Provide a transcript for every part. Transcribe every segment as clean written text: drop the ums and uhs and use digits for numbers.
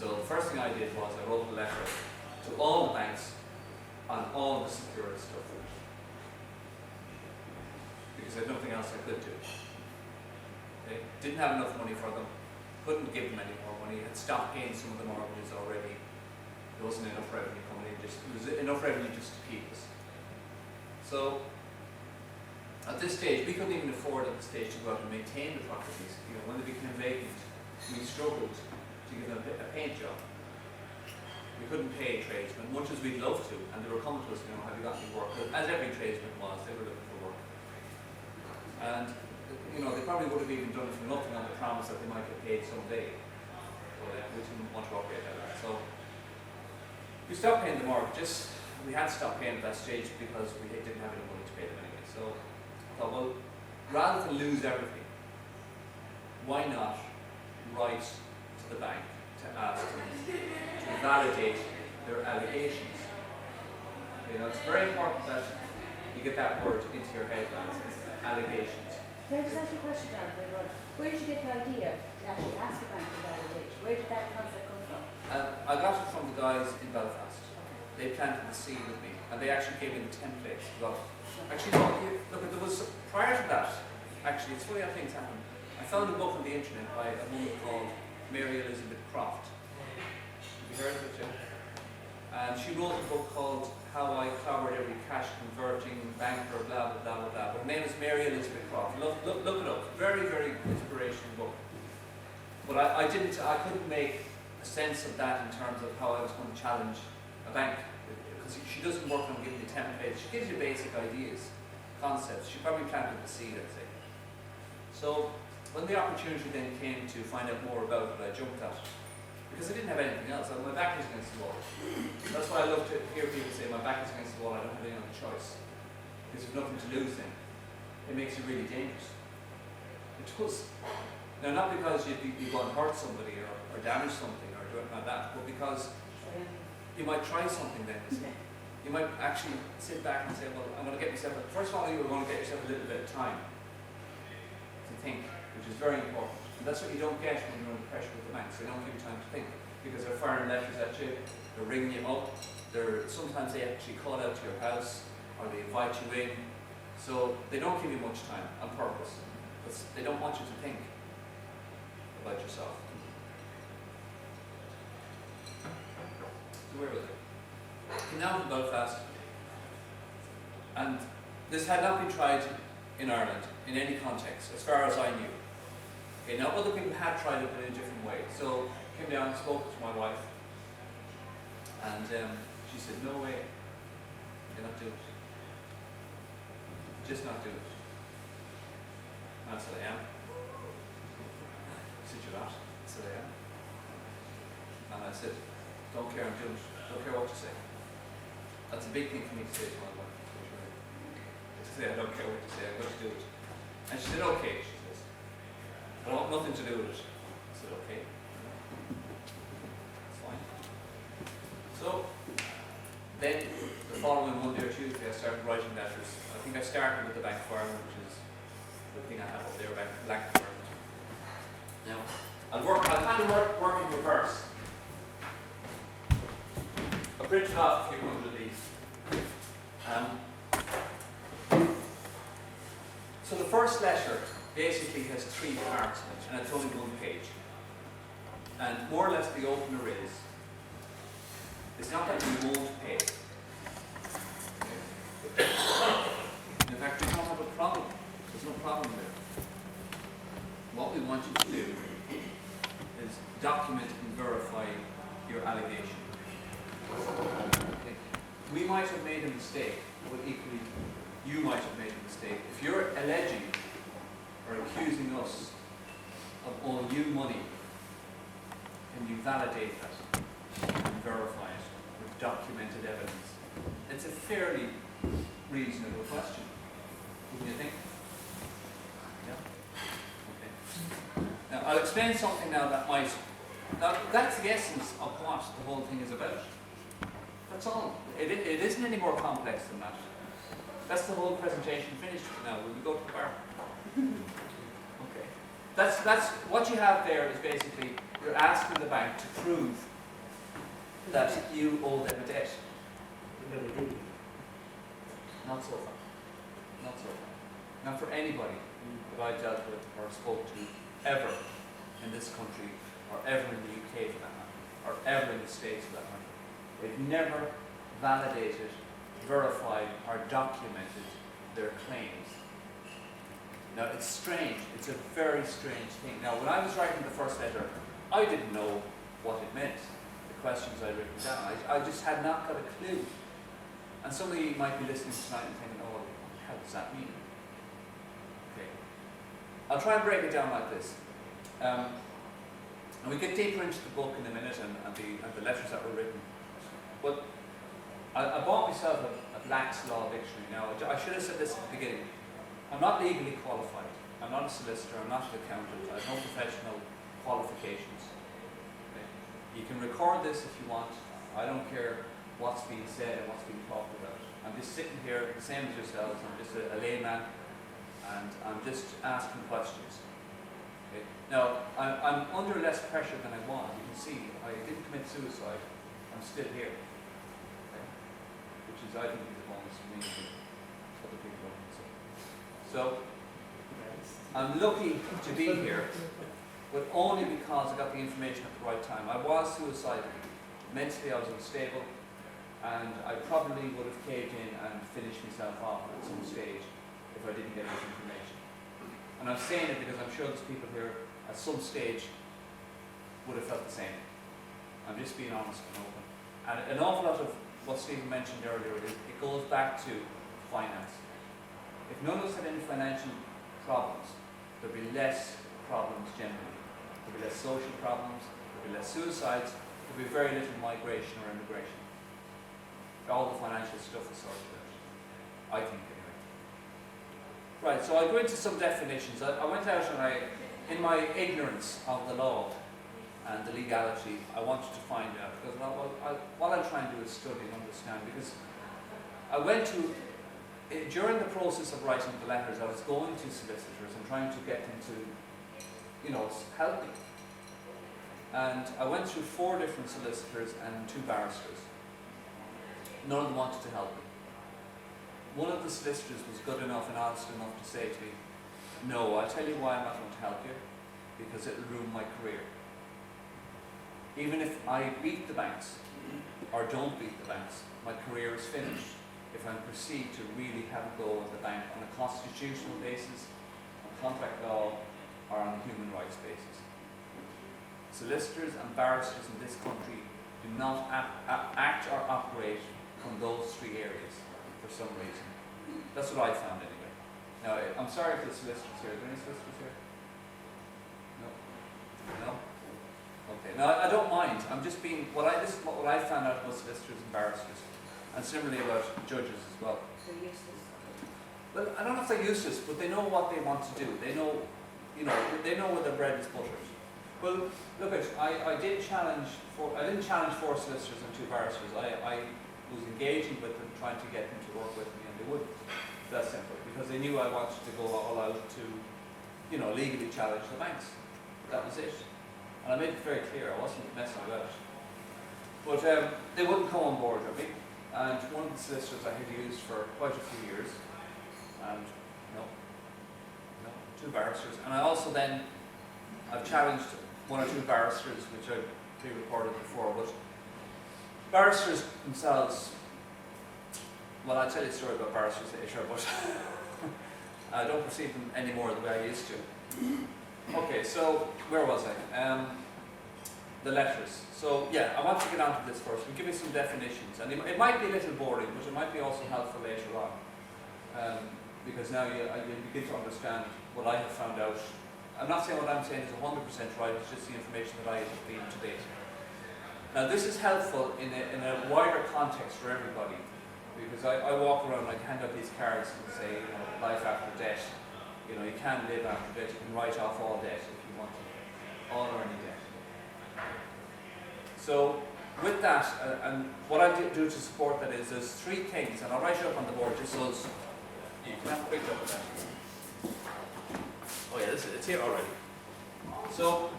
So the first thing I did was I wrote a letter to all the banks on all the secured stuff. Because I had nothing else I could do. Okay? Didn't have enough money for them, couldn't give them any more money, had stopped paying some of the mortgages already. There wasn't enough revenue coming in, there was enough revenue just to keep us. So at this stage, we couldn't even afford at this stage to go out and maintain the properties. You know, when they became vacant, we struggled to give them a paint job. We couldn't pay tradesmen, much as we'd love to, and they were coming to us, you know, have you got any work? As every tradesman was, they were looking for work. And, you know, they probably would have even done it for nothing on the promise that they might get paid someday. But we didn't want to operate like that. So we stopped paying the mortgages. We had to stop paying at that stage because we didn't have any money to pay them anyway. So I thought, well, rather than lose everything, why not write to the bank to ask them to validate their allegations? You know, it's very important that you get that word into your head, lads. Allegations. Can I just ask you a question, Jonathan? Where did you get the idea to actually ask the bank to validate? Where did that concept come from? I got it from the guys in Belfast. They planted the seed with me, and they actually gave me the template. Actually, no, look, there was prior to that. Actually, it's funny how things happen. I found a book on the internet by a woman called Mary Elizabeth Croft. Have you heard of it, Jim? And she wrote a book called How I Clobbered Every Cash Converting Banker, blah, blah, blah, blah, blah. Her name is Mary Elizabeth Croft. Look it up. Very, very inspirational book. But I couldn't make a sense of that in terms of how I was going to challenge a bank. Because she doesn't work on giving you templates. She gives you basic ideas, concepts. She probably planted the seed, I'd say. So when the opportunity then came to find out more about it, I jumped at it. Because I didn't have anything else. My back was against the wall. That's why I love to hear people say, my back is against the wall, I don't have any other choice. Because you've nothing to lose then. It makes you really dangerous. It does. Now, not because you go and hurt somebody or damage something or do anything like that, but because you might try something then. You might actually sit back and say, well, I'm going to get myself, first of all, you're going to get yourself a little bit of time to think, which is very important. And that's what you don't get when you're under pressure with the banks. They don't give you time to think because they're firing letters at you, they're ringing you up, sometimes they actually call out to your house or they invite you in. So they don't give you much time on purpose. Because they don't want you to think about yourself. So where was I? Came down from Belfast, and this had not been tried in Ireland in any context, as far as I knew. Okay, now other people had tried it in a different way. So came down, spoke to my wife, and she said, "No way, you're not doing it. Just not do it." And I said, "I am." She said, "You're not." I said, "I am." And I said, "Don't care, I'm doing it. Don't care what you say." That's a big thing for me to say to my wife. To say, "I don't care what you say, I'm going to do it." And she said, "Okay," she says. "I want nothing to do with it." I said, "Okay." That's fine. So, then the following Monday or Tuesday I started writing letters. I think I started with the Bank of Ireland, which is the thing I have up there, Bank of Ireland. Now, I'll kind of work in reverse. I printed off a few hundred of these. So the first letter basically has 3 parts in it, and it's only 1 page. And more or less the opener is, it's not that we won't pay. In fact, we don't have a problem. There's no problem there. What we want you to do is document and verify your allegation. Okay. We might have made a mistake, but equally you might have made a mistake. If you're alleging or accusing us of owing you money, and you validate that and verify it with documented evidence, it's a fairly reasonable question, wouldn't you think? Yeah? Okay. Now, I'll explain something now that might... Now, that's the essence of what the whole thing is about. That's all. It isn't any more complex than that. That's the whole presentation finished now. Will we go to the bar? Okay. That's what you have there is basically you're asking the bank to prove that you owe them a debt. We never do. Not so far. Not so far. Not for anybody that I dealt with or spoke to ever in this country, or ever in the UK for that matter, or ever in the States for that matter. They've never validated, verified, or documented their claims. Now, it's strange. It's a very strange thing. Now, when I was writing the first letter, I didn't know what it meant, the questions I'd written down. I just had not got a clue. And somebody might be listening tonight and thinking, oh, what the hell does that mean? Okay. I'll try and break it down like this. And we get deeper into the book in a minute and the letters that were written. But I bought myself a Black's Law dictionary. Now, I should have said this at the beginning. I'm not legally qualified. I'm not a solicitor. I'm not an accountant. I have no professional qualifications. Okay? You can record this if you want. I don't care what's being said and what's being talked about. I'm just sitting here, the same as yourselves. I'm just a layman, and I'm just asking questions. Okay? Now, I'm under less pressure than I was. You can see, I didn't commit suicide. I'm still here. Okay? Which is, I think, is a bonus for me and other people don't think so. So, I'm lucky to be here, but only because I got the information at the right time. I was suicidal. Mentally, I was unstable, and I probably would have caved in and finished myself off at some stage if I didn't get this information. And I'm saying it because I'm sure there's people here at some stage would have felt the same. I'm just being honest and open. And an awful lot of what Stephen mentioned earlier, it goes back to finance. If none of us had any financial problems, there'd be less problems generally. There'd be less social problems, there'd be less suicides, there'd be very little migration or immigration. All the financial stuff is sorted out, I think anyway. Right, so I go into some definitions. I went out and in my ignorance of the law and the legality, I wanted to find out, because what I'm trying to do is study and understand, because I went to, during the process of writing the letters, I was going to solicitors and trying to get them to, help me. And I went through 4 different solicitors and 2 barristers. None of them wanted to help me. One of the solicitors was good enough and honest enough to say to me, no, I'll tell you why I'm not going to help you, because it'll ruin my career. Even if I beat the banks, or don't beat the banks, my career is finished if I'm perceived to really have a go at the bank on a constitutional basis, on contract law, or on a human rights basis. Solicitors and barristers in this country do not act or operate from those 3 areas for some reason. That's what I found anyway. Now, I'm sorry for the solicitors here. Are there any solicitors here? No? No? Okay. Now, I don't mind. I'm just being, this is what I found out about solicitors and barristers, and similarly about judges as well. They're useless. Well, I don't know if they're useless, but they know what they want to do. They know, they know where the bread is buttered. Well, look, I didn't challenge 4 solicitors and 2 barristers. I was engaging with them, trying to get them to work with me, and they wouldn't. That's simple, because they knew I wanted to go all out to, legally challenge the banks. That was it. And I made it very clear I wasn't messing about. But they wouldn't come on board with me. And one of the solicitors I had used for quite a few years, and 2 barristers. And I also I've challenged 1 or 2 barristers, which I've pre-recorded before, but barristers themselves, well, I'll tell you a story about barristers later, but I don't perceive them anymore the way I used to. Okay, so where was I? The letters. So yeah, I want to get on to this first. We'll give you some definitions, and it might be a little boring, but it might be also helpful later on, because now you begin to understand what I have found out. I'm not saying what I'm saying is 100% right, it's just the information that I have been to date. Now this is helpful in a wider context for everybody, because I walk around and I hand out these cards and say, life after death. You can live after death, you can write off all debt if you want to, all or any debt. So with that, and what I do to support that is there's 3 things, and I'll write it up on the board just so you can have a quick look at that. Oh yeah, it's here already. So,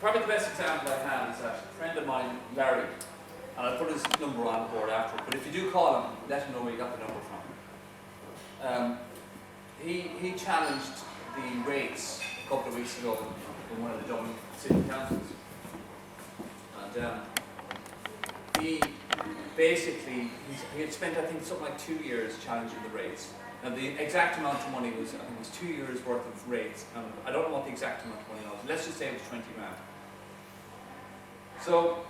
probably the best example I have is that a friend of mine, Larry, And I'll put his number on the board after. But if you do call him, let him know where you got the number from. He challenged the rates a couple of weeks ago in one of the Dublin City Councils. And he basically, he had spent, I think, something like 2 years challenging the rates. Now the exact amount of money was, I think it was 2 years worth of rates. And I don't know what the exact amount of money was. Let's just say it was 20 grand. So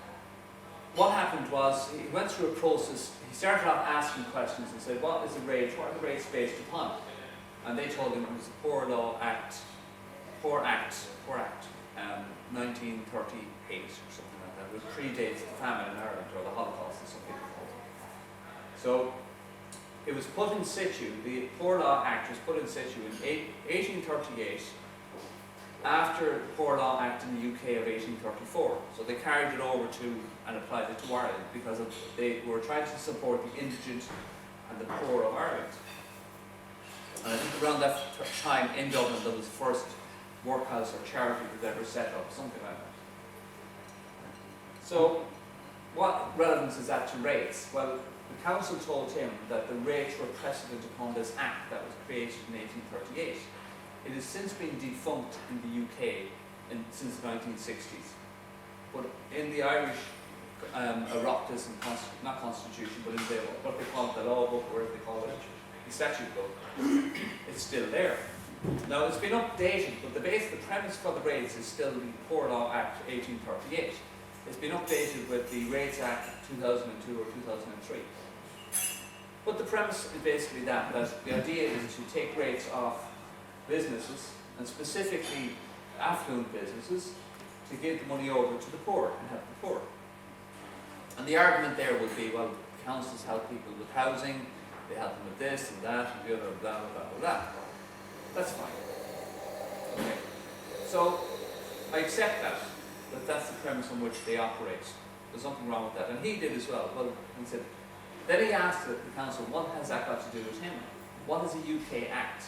what happened was, he went through a process. He started off asking questions and said, what is the rate, what are the rates based upon? And they told him it was the Poor Act, 1938 or something like that. It predates the famine in Ireland, or the Holocaust, as some people call it. So it was put in situ, the Poor Law Act was put in situ in 1838, after the Poor Law Act in the UK of 1834. So they carried it over to and applied it to Ireland because they were trying to support the indigent and the poor of Ireland. And I think around that time in Dublin there was the first workhouse or charity that was ever set up, something like that. So what relevance is that to rates? Well, the council told him that the rates were precedent upon this act that was created in 1838. It has since been defunct in the UK since the 1960s. But in the Irish Oireachtas and not constitution, but in the, what they call it, the law book, or whatever they call it, the statute book, it's still there. Now it's been updated, but the premise for the rates is still the Poor Law Act 1838. It's been updated with the Rates Act 2002 or 2003. But the premise is basically that the idea is to take rates off businesses, and specifically affluent businesses, to give the money over to the poor and help the poor. And the argument there would be, well, councils help people with housing, they help them with this and that and the other, blah, blah, blah, blah. That's fine. Okay. So I accept that that's the premise on which they operate. There's nothing wrong with that. And he did as well. Well, he said, then he asked the council, what has that got to do with him? What has a UK Act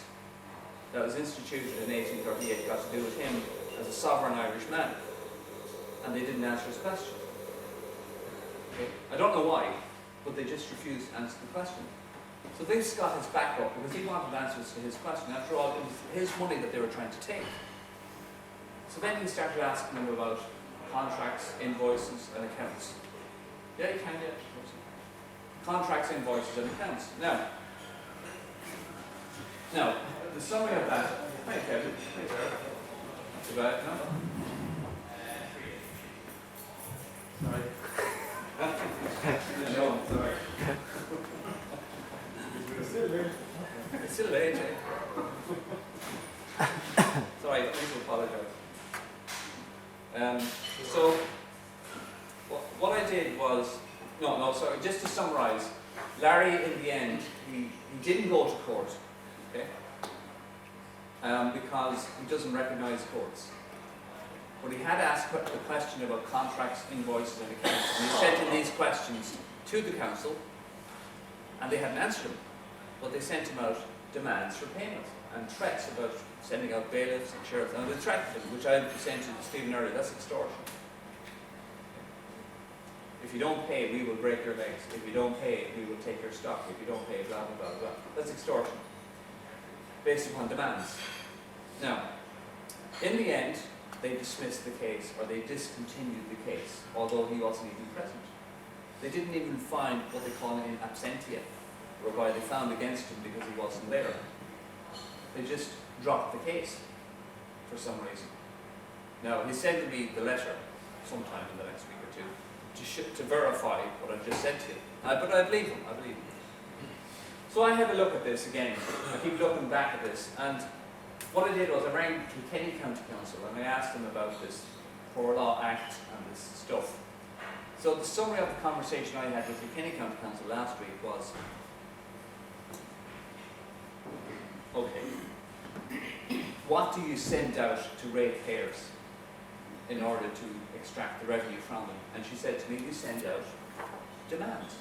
that was instituted in 1838 got to do with him as a sovereign Irish man? And they didn't answer his question. Okay. I don't know why, but they just refused to answer the question. So this got his back up because he wanted answers to his question. After all, it was his money that they were trying to take. So then he started asking them about contracts, invoices, and accounts. Yeah, you can, yeah. Contracts, invoices, and accounts. Now, the summary of that. Thank you, Kevin. Thank you. Not too bad, no? Sorry. No, sorry. It's still late, eh? Sorry, I need to apologise. So, what I did was, sorry, just to summarise, Larry in the end, he didn't go to court, okay? Because he doesn't recognise courts. But he had asked the question about contracts, invoices and accounts, and he sent in these questions to the council, and they hadn't answered them. But they sent him out demands for payment and threats about sending out bailiffs and sheriffs. And they threatened him, which I presented to Stephen earlier, that's extortion. If you don't pay, we will break your legs. If you don't pay, we will take your stock. If you don't pay, blah, blah, blah, blah. That's extortion, based upon demands. Now, in the end, they dismissed the case, or they discontinued the case, although he wasn't even present. They didn't even find what they call in absentia, whereby they found against him because he wasn't there. They just dropped the case for some reason. Now, he's sending me the letter sometime in the next week or two to verify what I just said to you. But I believe him, I believe him. So I had a look at this again. I keep looking back at this, and what I did was I rang Kilkenny County Council and I asked them about this Poor Law Act and this stuff. So the summary of the conversation I had with Kilkenny County Council last week was, okay, what do you send out to ratepayers in order to extract the revenue from them? And she said to me, you send out demands.